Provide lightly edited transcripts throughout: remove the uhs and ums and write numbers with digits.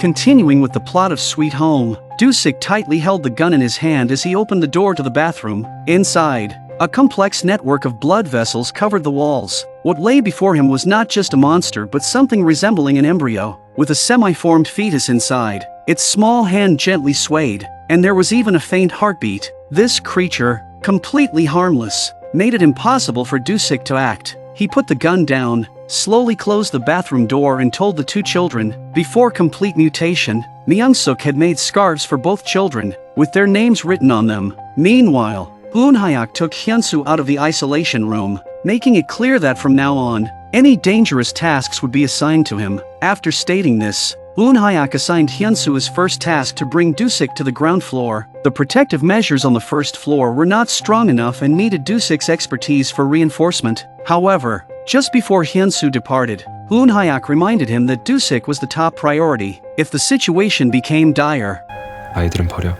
Continuing with the plot of Sweet Home, Dusik tightly held the gun in his hand as he opened the door to the bathroom. Inside, a complex network of blood vessels covered the walls. What lay before him was not just a monster but something resembling an embryo, with a semi-formed fetus inside. Its small hand gently swayed, and there was even a faint heartbeat. This creature, completely harmless, made it impossible for Dusik to act. He put the gun down, slowly closed the bathroom door and told the two children, before complete mutation, Hyun-suk had made scarves for both children, with their names written on them. Meanwhile, Hyun-hyuk took Hyun-su out of the isolation room, making it clear that from now on, any dangerous tasks would be assigned to him. After stating this, Hyun-hyuk assigned Hyun-su his first task to bring Dusik to the ground floor. The protective measures on the first floor were not strong enough and needed Dusik's expertise for reinforcement. However, just before Hyun-su departed, Hyun-hyuk reminded him that Dusik was the top priority if the situation became dire. 아이들은 버려.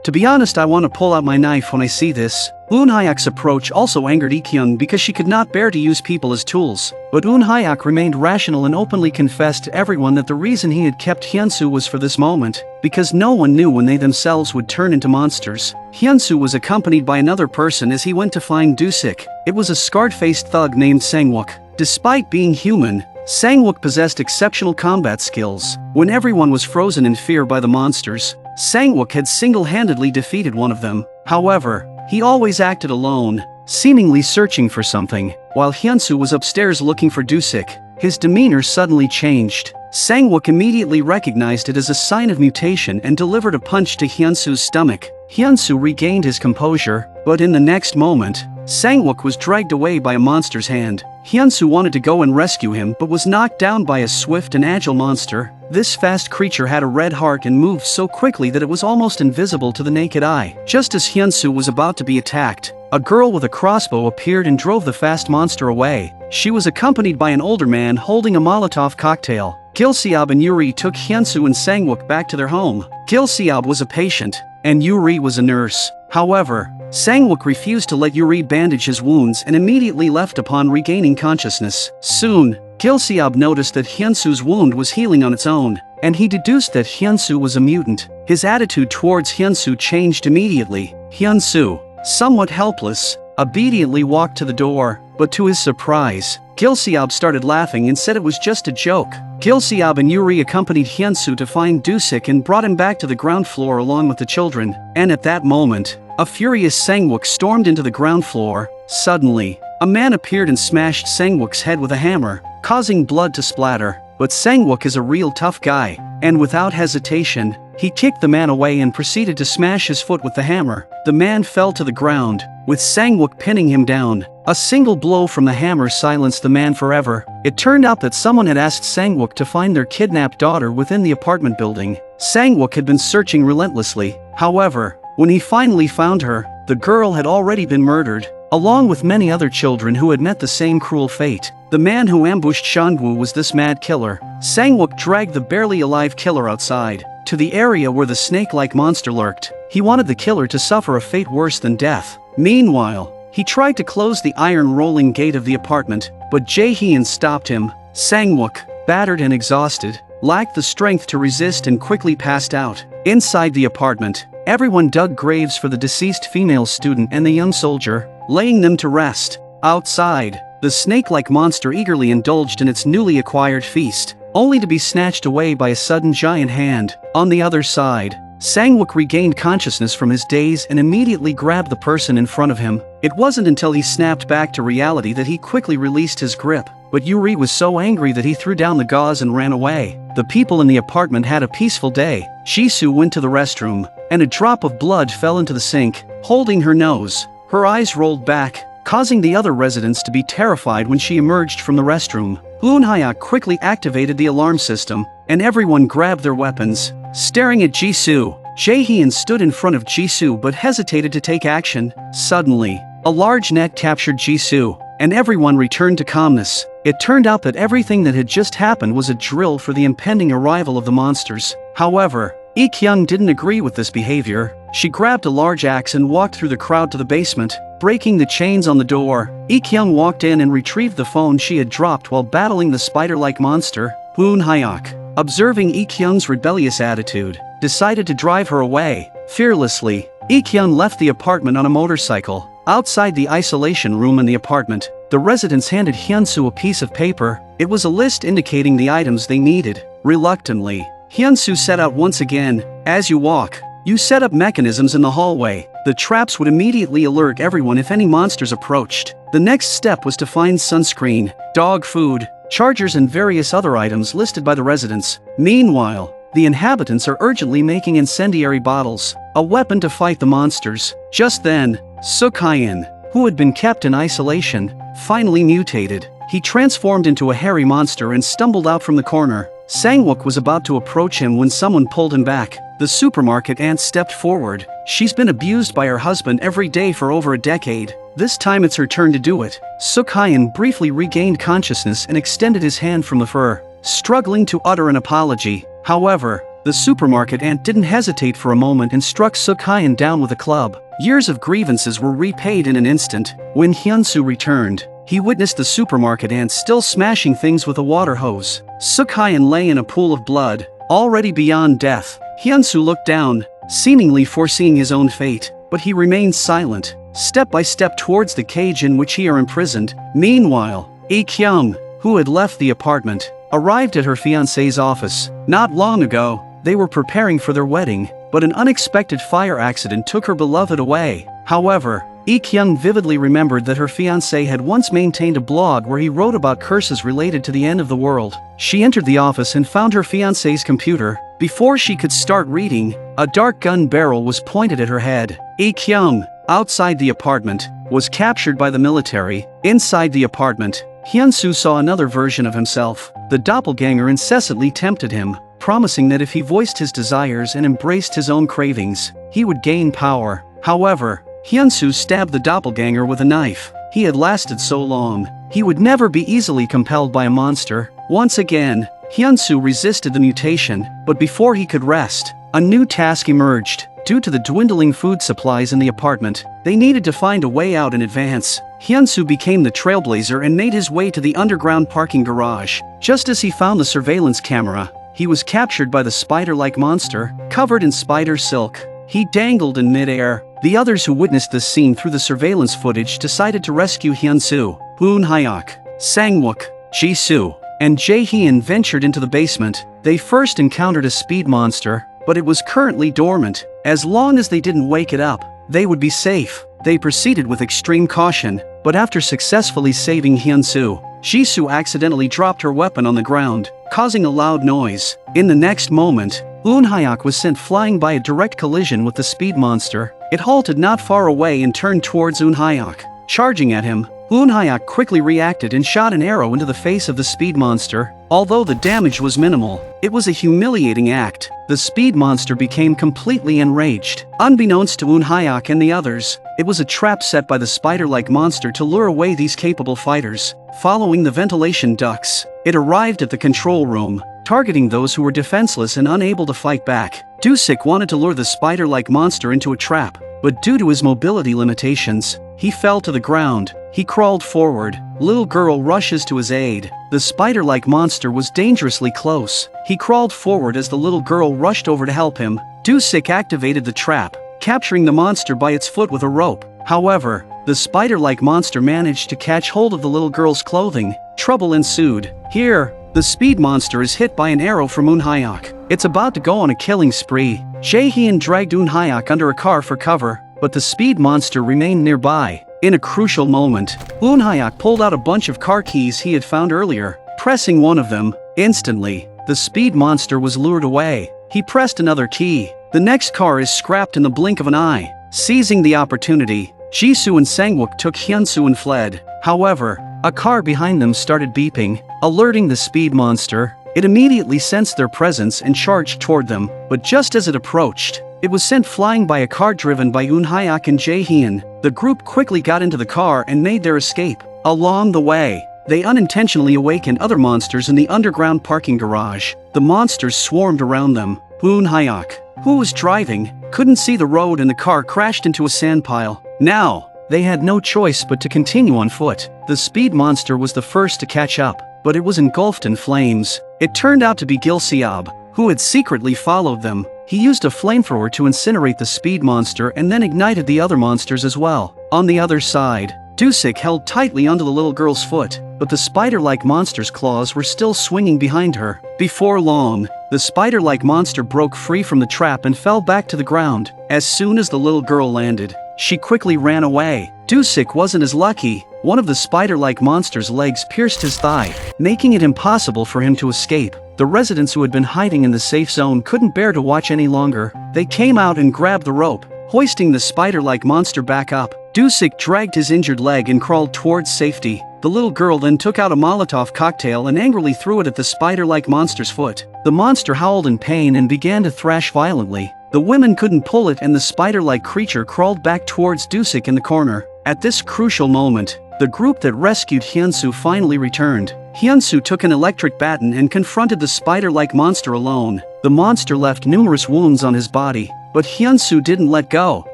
To be honest, I want to pull out my knife when I see this. Hyun-hyuk's approach also angered Ik-kyung because she could not bear to use people as tools. But Hyun-hyuk remained rational and openly confessed to everyone that the reason he had kept Hyun-su was for this moment, because no one knew when they themselves would turn into monsters. Hyun-su was accompanied by another person as he went to find Dusik. It was a scarred-faced thug named Sang-wook. Despite being human, Sang-wook possessed exceptional combat skills. When everyone was frozen in fear by the monsters, Sang-wook had single-handedly defeated one of them. However, he always acted alone, seemingly searching for something. While Hyun-su was upstairs looking for Dusik, his demeanor suddenly changed. Sang-wook immediately recognized it as a sign of mutation and delivered a punch to Hyun-su's stomach. Hyun-su regained his composure, but in the next moment, Sang-wook was dragged away by a monster's hand. Hyun-su wanted to go and rescue him but was knocked down by a swift and agile monster. This fast creature had a red heart and moved so quickly that it was almost invisible to the naked eye. Just as Hyun-su was about to be attacked, a girl with a crossbow appeared and drove the fast monster away. She was accompanied by an older man holding a Molotov cocktail. Gil-seob and Yuri took Hyun-su and Sang-wook back to their home. Gil-seob was a patient, and Yuri was a nurse. However, Sang-wook refused to let Yuri bandage his wounds and immediately left upon regaining consciousness. Soon, Gil-seob noticed that Hyun-su's wound was healing on its own, and he deduced that Hyun-su was a mutant. His attitude towards Hyun-su changed immediately. Hyun-su, somewhat helpless, obediently walked to the door, but to his surprise, Gil-seob started laughing and said it was just a joke. Gil-seob and Yuri accompanied Hyun-su to find Dusik and brought him back to the ground floor along with the children. And at that moment, a furious Sang-wook stormed into the ground floor. Suddenly, a man appeared and smashed Sang-wook's head with a hammer, causing blood to splatter. But Sang-wook is a real tough guy, and without hesitation, he kicked the man away and proceeded to smash his foot with the hammer. The man fell to the ground, with Sang-wook pinning him down. A single blow from the hammer silenced the man forever. It turned out that someone had asked Sang-wook to find their kidnapped daughter within the apartment building. Sang-wook had been searching relentlessly. However, when he finally found her, the girl had already been murdered, along with many other children who had met the same cruel fate. The man who ambushed Shangwoo was this mad killer. Sang-wook dragged the barely alive killer outside, to the area where the snake-like monster lurked. He wanted the killer to suffer a fate worse than death. Meanwhile, he tried to close the iron rolling gate of the apartment, but Jae-hyun stopped him. Sang-wook, battered and exhausted, lacked the strength to resist and quickly passed out. Inside the apartment, everyone dug graves for the deceased female student and the young soldier, laying them to rest. Outside, the snake-like monster eagerly indulged in its newly acquired feast, only to be snatched away by a sudden giant hand. On the other side, Sang-wook regained consciousness from his daze and immediately grabbed the person in front of him. It wasn't until he snapped back to reality that he quickly released his grip. But Yuri was so angry that he threw down the gauze and ran away. The people in the apartment had a peaceful day. Jisoo went to the restroom, and a drop of blood fell into the sink. Holding her nose, her eyes rolled back, causing the other residents to be terrified when she emerged from the restroom. Hyun-hyuk quickly activated the alarm system, and everyone grabbed their weapons. Staring at Jisoo, Jae-hyun stood in front of Jisoo but hesitated to take action. Suddenly, a large net captured Jisoo, and everyone returned to calmness. It turned out that everything that had just happened was a drill for the impending arrival of the monsters. However, Ik-kyung didn't agree with this behavior. She grabbed a large axe and walked through the crowd to the basement, breaking the chains on the door. Ik-kyung walked in and retrieved the phone she had dropped while battling the spider-like monster. Hyun-hyuk, observing Lee-kyung's rebellious attitude, decided to drive her away. Fearlessly, Lee-kyung left the apartment on a motorcycle. Outside the isolation room in the apartment, the residents handed Hyun-su a piece of paper. It was a list indicating the items they needed. Reluctantly, Hyun-su set out once again. As you walk, you set up mechanisms in the hallway. The traps would immediately alert everyone if any monsters approached. The next step was to find sunscreen, dog food, chargers and various other items listed by the residents. Meanwhile, the inhabitants are urgently making incendiary bottles, a weapon to fight the monsters. Just then, Suk-hyun, who had been kept in isolation, finally mutated. He transformed into a hairy monster and stumbled out from the corner. Sang-wook was about to approach him when someone pulled him back. The supermarket aunt stepped forward. She's been abused by her husband every day for over a decade. This time it's her turn to do it. Suk-hyun briefly regained consciousness and extended his hand from the fur, struggling to utter an apology. However, the supermarket aunt didn't hesitate for a moment and struck Suk-hyun down with a club. Years of grievances were repaid in an instant. When Hyun-su returned, he witnessed the supermarket aunt still smashing things with a water hose. Suk-hyun lay in a pool of blood, already beyond death. Hyun-su looked down, seemingly foreseeing his own fate, but he remained silent, step by step towards the cage in which he are imprisoned. Meanwhile, Lee-kyung, who had left the apartment, arrived at her fiancé's office. Not long ago, they were preparing for their wedding, but an unexpected fire accident took her beloved away. However, Lee-kyung vividly remembered that her fiancé had once maintained a blog where he wrote about curses related to the end of the world. She entered the office and found her fiancé's computer. Before she could start reading, a dark gun barrel was pointed at her head. Lee-kyung, outside the apartment, was captured by the military. Inside the apartment, Hyun-su saw another version of himself. The doppelganger incessantly tempted him, promising that if he voiced his desires and embraced his own cravings, he would gain power. However, Hyun-su stabbed the doppelganger with a knife. He had lasted so long, he would never be easily compelled by a monster. Once again, Hyun-su resisted the mutation, but before he could rest, a new task emerged. Due to the dwindling food supplies in the apartment, they needed to find a way out in advance. Hyun-su became the trailblazer and made his way to the underground parking garage. Just as he found the surveillance camera, he was captured by the spider-like monster, covered in spider silk. He dangled in midair. The others who witnessed this scene through the surveillance footage decided to rescue Hyun-su. Eun-hyuk, Sang-wook, Ji-soo, and Jae-hyun ventured into the basement. They first encountered a speed monster, but it was currently dormant. As long as they didn't wake it up, they would be safe. They proceeded with extreme caution, but after successfully saving Hyun-su, Ji-soo accidentally dropped her weapon on the ground, causing a loud noise. In the next moment, Eun-hyuk was sent flying by a direct collision with the speed monster. It halted not far away and turned towards Eun-hyuk. Charging at him, Eun-hyuk quickly reacted and shot an arrow into the face of the speed monster. Although the damage was minimal, it was a humiliating act. The speed monster became completely enraged. Unbeknownst to Eun-hyuk and the others, it was a trap set by the spider-like monster to lure away these capable fighters. Following the ventilation ducts, it arrived at the control room, targeting those who were defenseless and unable to fight back. Dusik wanted to lure the spider-like monster into a trap, but due to his mobility limitations, he fell to the ground. He crawled forward. Little girl rushes to his aid. The spider-like monster was dangerously close. He crawled forward as the little girl rushed over to help him. Dusik activated the trap, capturing the monster by its foot with a rope. However, the spider-like monster managed to catch hold of the little girl's clothing. Trouble ensued. Here, the speed monster is hit by an arrow from Eun-hyuk. It's about to go on a killing spree. Jae-hyun dragged Eun-hyuk under a car for cover, but the speed monster remained nearby. In a crucial moment, Eun-hyuk pulled out a bunch of car keys he had found earlier. Pressing one of them, instantly, the speed monster was lured away. He pressed another key. The next car is scrapped in the blink of an eye. Seizing the opportunity, Ji-soo and Sang-wook took Hyun-su and fled. However, a car behind them started beeping, alerting the speed monster. It immediately sensed their presence and charged toward them, but just as it approached, it was sent flying by a car driven by Eun-hyuk and Jae-hyun. The group quickly got into the car and made their escape. Along the way, they unintentionally awakened other monsters in the underground parking garage. The monsters swarmed around them. Eun-hyuk, who was driving, couldn't see the road and the car crashed into a sand pile. Now, they had no choice but to continue on foot. The speed monster was the first to catch up. but it was engulfed in flames. It turned out to be Gil-seob, who had secretly followed them. He used a flamethrower to incinerate the speed monster and then ignited the other monsters as well. On the other side, Dusik held tightly onto the little girl's foot, but the spider-like monster's claws were still swinging behind her. Before long, the spider-like monster broke free from the trap and fell back to the ground. As soon as the little girl landed, she quickly ran away. Dusik wasn't as lucky. One of the spider-like monster's legs pierced his thigh, making it impossible for him to escape. The residents who had been hiding in the safe zone couldn't bear to watch any longer. They came out and grabbed the rope, hoisting the spider-like monster back up. Dusik dragged his injured leg and crawled towards safety. The little girl then took out a Molotov cocktail and angrily threw it at the spider-like monster's foot. The monster howled in pain and began to thrash violently. The women couldn't pull it and the spider-like creature crawled back towards Dusik in the corner. At this crucial moment, the group that rescued Hyun-su finally returned. Hyun-su took an electric baton and confronted the spider-like monster alone. The monster left numerous wounds on his body, but Hyun-su didn't let go.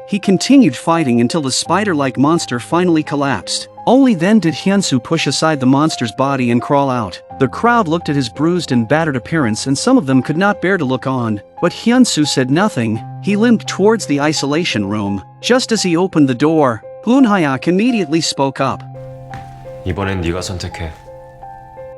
He continued fighting until the spider-like monster finally collapsed. Only then did Hyun-su push aside the monster's body and crawl out. The crowd looked at his bruised and battered appearance and some of them could not bear to look on. But Hyun-su said nothing. He limped towards the isolation room. Just as he opened the door, Hoon-hyuk immediately spoke up. 이번엔 네가 선택해.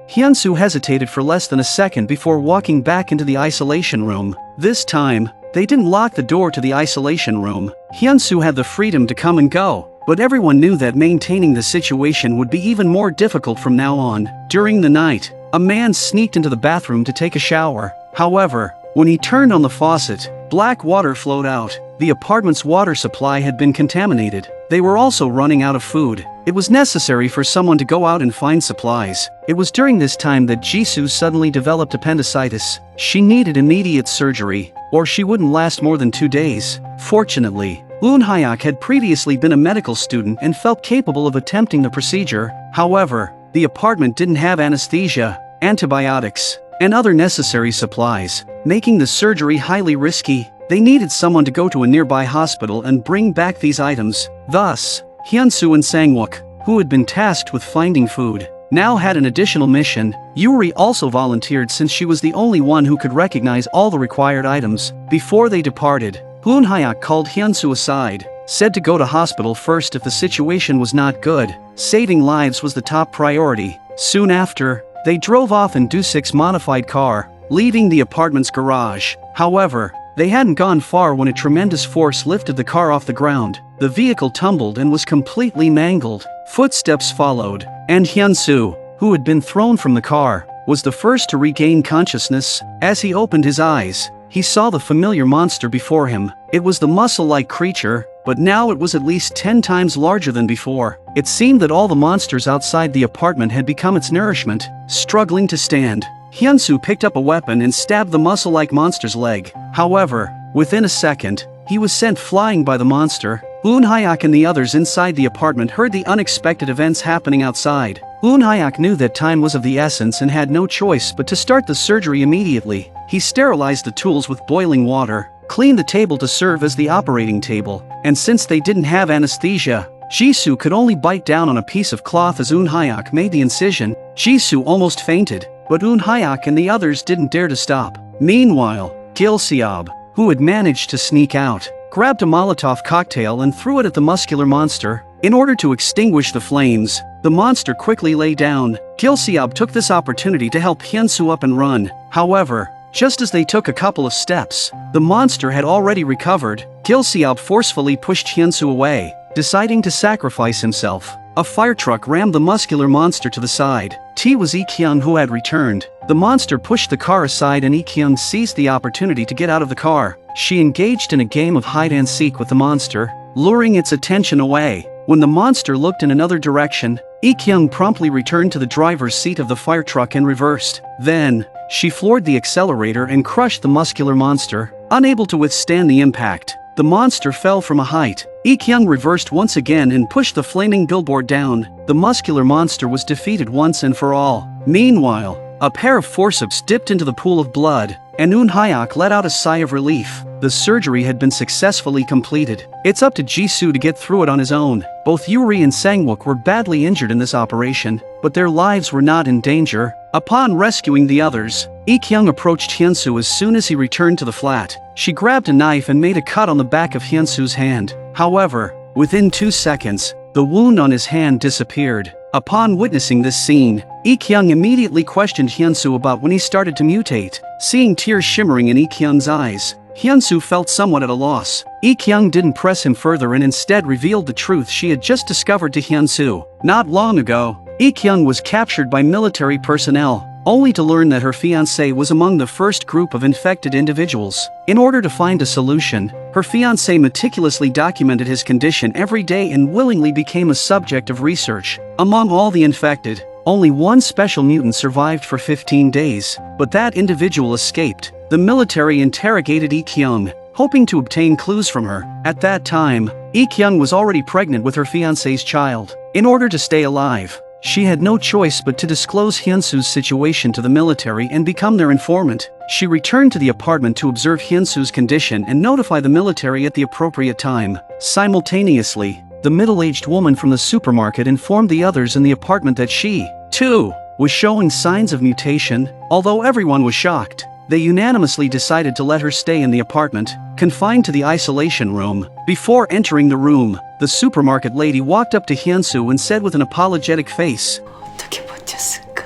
Hyun-su hesitated for less than a second before walking back into the isolation room. This time, they didn't lock the door to the isolation room. Hyun-su had the freedom to come and go, but everyone knew that maintaining the situation would be even more difficult from now on. During the night, a man sneaked into the bathroom to take a shower. However, when he turned on the faucet, black water flowed out. The apartment's water supply had been contaminated. They were also running out of food. It was necessary for someone to go out and find supplies. It was during this time that Jisoo suddenly developed appendicitis. She needed immediate surgery, or she wouldn't last more than 2 days. Fortunately, Hoon-hyuk had previously been a medical student and felt capable of attempting the procedure. However, the apartment didn't have anesthesia, antibiotics, and other necessary supplies, making the surgery highly risky. They needed someone to go to a nearby hospital and bring back these items. Thus, Hyun-su and Sang-wook, who had been tasked with finding food, now had an additional mission. Yuri also volunteered since she was the only one who could recognize all the required items. Before they departed, Hoon-hyuk called Hyun-su aside, said to go to hospital first if the situation was not good. Saving lives was the top priority. Soon after, they drove off in Dusik's modified car, leaving the apartment's garage. However, they hadn't gone far when a tremendous force lifted the car off the ground. The vehicle tumbled and was completely mangled. Footsteps followed, and Hyun-su, who had been thrown from the car, was the first to regain consciousness. As he opened his eyes, he saw the familiar monster before him. It was the muscle-like creature, but now it was at least 10 times larger than before. It seemed that all the monsters outside the apartment had become its nourishment. Struggling to stand, Hyun-su picked up a weapon and stabbed the muscle-like monster's leg. However, within a second, he was sent flying by the monster. Hoon-hyuk and the others inside the apartment heard the unexpected events happening outside. Hoon-hyuk knew that time was of the essence and had no choice but to start the surgery immediately. He sterilized the tools with boiling water, cleaned the table to serve as the operating table, and since they didn't have anesthesia, Jisoo could only bite down on a piece of cloth as Hoon-hyuk made the incision. Jisoo almost fainted, but Hoon-hyuk and the others didn't dare to stop. Meanwhile, Gil-seob, who had managed to sneak out, grabbed a Molotov cocktail and threw it at the muscular monster. In order to extinguish the flames, the monster quickly lay down. Gil-seob took this opportunity to help Hyun-su up and run. However, just as they took a couple of steps, the monster had already recovered. Gil-seob forcefully pushed Hyun-su away, deciding to sacrifice himself. A fire truck rammed the muscular monster to the side. T was Ik-hyun who had returned. The monster pushed the car aside and Ik-hyun seized the opportunity to get out of the car. She engaged in a game of hide-and-seek with the monster, luring its attention away. When the monster looked in another direction, Ik-hyun promptly returned to the driver's seat of the fire truck and reversed. Then, she floored the accelerator and crushed the muscular monster. Unable to withstand the impact, the monster fell from a height. Ik-hyun reversed once again and pushed the flaming billboard down. The muscular monster was defeated once and for all. Meanwhile, a pair of forceps dipped into the pool of blood, and Eun Hyuk let out a sigh of relief. The surgery had been successfully completed. It's up to Jisoo to get through it on his own. Both Yuri and Sangwook were badly injured in this operation, but their lives were not in danger. Upon rescuing the others, Lee-kyung approached Hyun-su as soon as he returned to the flat. She grabbed a knife and made a cut on the back of Hyun-su's hand. However, within 2 seconds, the wound on his hand disappeared. Upon witnessing this scene, Lee-kyung immediately questioned Hyun-su about when he started to mutate. Seeing tears shimmering in Lee-kyung's eyes, Hyun-su felt somewhat at a loss. Lee-kyung didn't press him further and instead revealed the truth she had just discovered to Hyun-su. Not long ago, Lee-kyung was captured by military personnel, only to learn that her fiancé was among the first group of infected individuals. In order to find a solution, her fiancé meticulously documented his condition every day and willingly became a subject of research. Among all the infected, only one special mutant survived for 15 days, but that individual escaped. The military interrogated Lee-kyung, hoping to obtain clues from her. At that time, Lee-kyung was already pregnant with her fiancé's child. In order to stay alive, she had no choice but to disclose Hyun-su's situation to the military and become their informant. She returned to the apartment to observe Hyun-su's condition and notify the military at the appropriate time. Simultaneously, the middle-aged woman from the supermarket informed the others in the apartment that she, too, was showing signs of mutation. Although everyone was shocked, they unanimously decided to let her stay in the apartment, confined to the isolation room. Before entering the room, the supermarket lady walked up to Hyun-su and said with an apologetic face, 어떻게 버텼을까?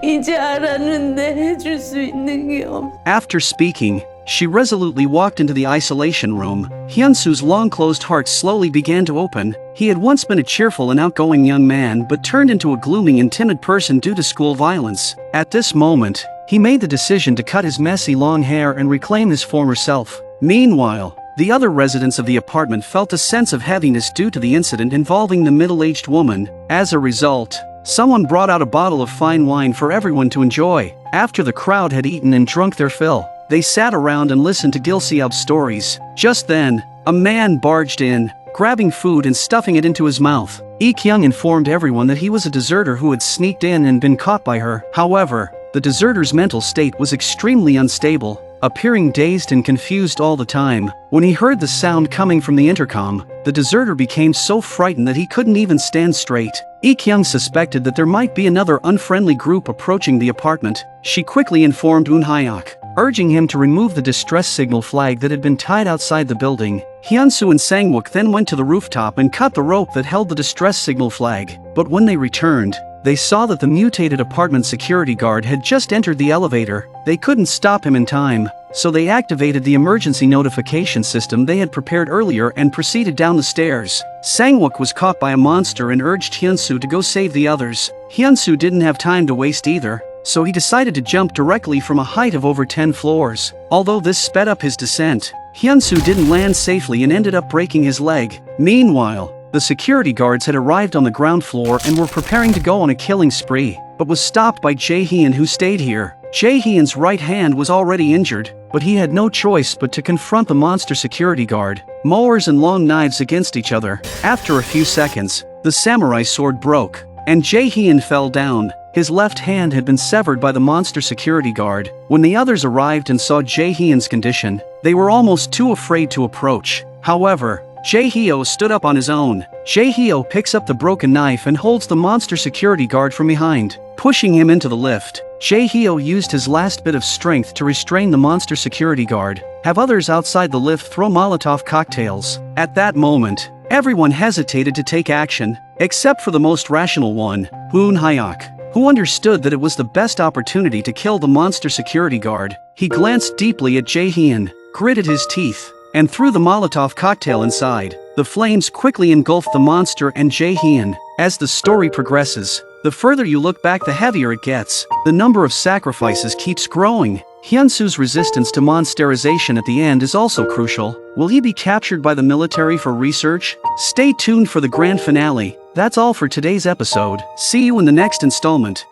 이제 알았는데 해줄 수 있는 게 없. After speaking, she resolutely walked into the isolation room. Hyun-su's long-closed heart slowly began to open. He had once been a cheerful and outgoing young man but turned into a gloomy and timid person due to school violence. At this moment, he made the decision to cut his messy long hair and reclaim his former self. Meanwhile, the other residents of the apartment felt a sense of heaviness due to the incident involving the middle-aged woman. As a result, someone brought out a bottle of fine wine for everyone to enjoy. After the crowd had eaten and drunk their fill, they sat around and listened to Gil-seob's stories. Just then, a man barged in, grabbing food and stuffing it into his mouth. Lee-kyung informed everyone that he was a deserter who had sneaked in and been caught by her. However, the deserter's mental state was extremely unstable, appearing dazed and confused all the time. When he heard the sound coming from the intercom, the deserter became so frightened that he couldn't even stand straight. Lee-kyung suspected that there might be another unfriendly group approaching the apartment. She quickly informed Eun Hyuk, urging him to remove the distress signal flag that had been tied outside the building. Hyun-su and Sangwook then went to the rooftop and cut the rope that held the distress signal flag. But when they returned, they saw that the mutated apartment security guard had just entered the elevator. They couldn't stop him in time, so they activated the emergency notification system they had prepared earlier and proceeded down the stairs. Sangwook was caught by a monster and urged Hyun-su to go save the others. Hyun-su didn't have time to waste either, so he decided to jump directly from a height of over 10 floors. Although this sped up his descent, Hyun-su didn't land safely and ended up breaking his leg. Meanwhile, the security guards had arrived on the ground floor and were preparing to go on a killing spree, but was stopped by Jae-hyun, who stayed here. Jae-hyun's right hand was already injured, but he had no choice but to confront the monster security guard. Mowers and long knives against each other. After a few seconds, the samurai sword broke, and Jae-hyun fell down. His left hand had been severed by the monster security guard. When the others arrived and saw Jae-hyun's condition, they were almost too afraid to approach. However, Jae-hyo stood up on his own. Jae-hyo picks up the broken knife and holds the monster security guard from behind, pushing him into the lift. Jae-hyo used his last bit of strength to restrain the monster security guard, have others outside the lift throw Molotov cocktails. At that moment, everyone hesitated to take action, except for the most rational one, Eun Hyuk, who understood that it was the best opportunity to kill the monster security guard. He glanced deeply at Jae-hyun, gritted his teeth, and threw the Molotov cocktail inside. The flames quickly engulfed the monster and Jae-hyun. As the story progresses, the further you look back, the heavier it gets. The number of sacrifices keeps growing. Hyun-su's resistance to monsterization at the end is also crucial. Will he be captured by the military for research? Stay tuned for the grand finale. That's all for today's episode. See you in the next installment.